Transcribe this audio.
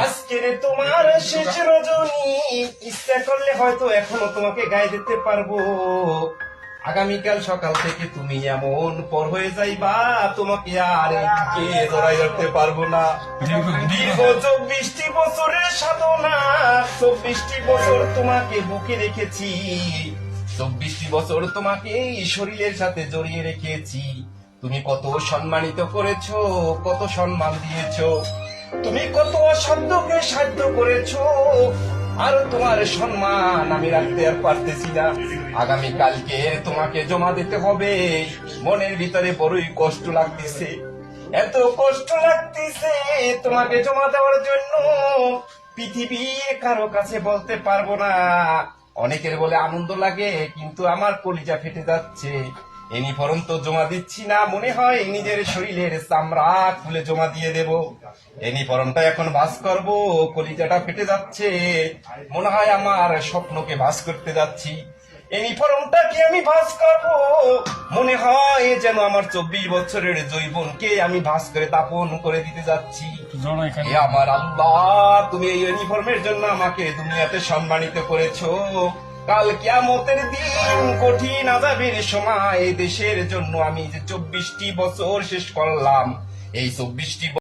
আজকের তোমার শেষ রজনী, ইচ্ছা করলে হয়তো এখনো তোমাকে গায়ে দিতে পারবো। আগামীকাল সকাল থেকে তুমি এমন পর হয়ে যাইবা, তোমাকে আর কে জড়াই রাখতে পারবো না। দীর্ঘ 24টি বছরের সাধনা, 24টি বছর তোমাকে বুকে রেখেছি, 24টি বছর তোমাকে এই শরীরের সাথে জড়িয়ে রেখেছি। তুমি কত সম্মানিত করেছো, কত সম্মান দিয়েছো, তুমি কত অসাধ্যকে সাধ্য করেছো, আর তোমার সম্মান আমি রাখতে আর পারতেছি না। আগামী কালকে তোমাকে জমা দিতে হবে। মনের ভিতরে বড়ই কষ্ট লাগতেছে, এত কষ্ট লাগতেছে তোমাকে জমা দেওয়ার জন্য। পৃথিবীর কারো কাছে বলতে পারবো না। অনেকের বলে আনন্দ লাগে, কিন্তু আমার কলিজা ফেটে যাচ্ছে। ইউনিফর্ম তো জমা দিচ্ছি না, মনে হয় নিজের শরীরের চামড়া খুলে জমা দিয়ে দেব। ইউনিফর্মটা এখন ভাঁজ করব, কলিজাটা ফেটে যাচ্ছে। মনে হয় আমার স্বপ্নকে ভাঁজ করতে যাচ্ছি। ইউনিফর্মটাকে আমি ভাঁজ করব, মনে হয় যেন আমার 24 বছরের যৌবনকে আমি ভাঁজ করে দাপন করে দিতে যাচ্ছি। হে আমার আল্লাহ, তুমি এই ইউনিফর্মের জন্য আমাকে দুনিয়াতে সম্মানিত করেছো। কাল কিয়ামতের দিন কঠিন আযাবের সময় দেশের জন্য আমি যে 24টি বছর শেষ করলাম, এই 24টি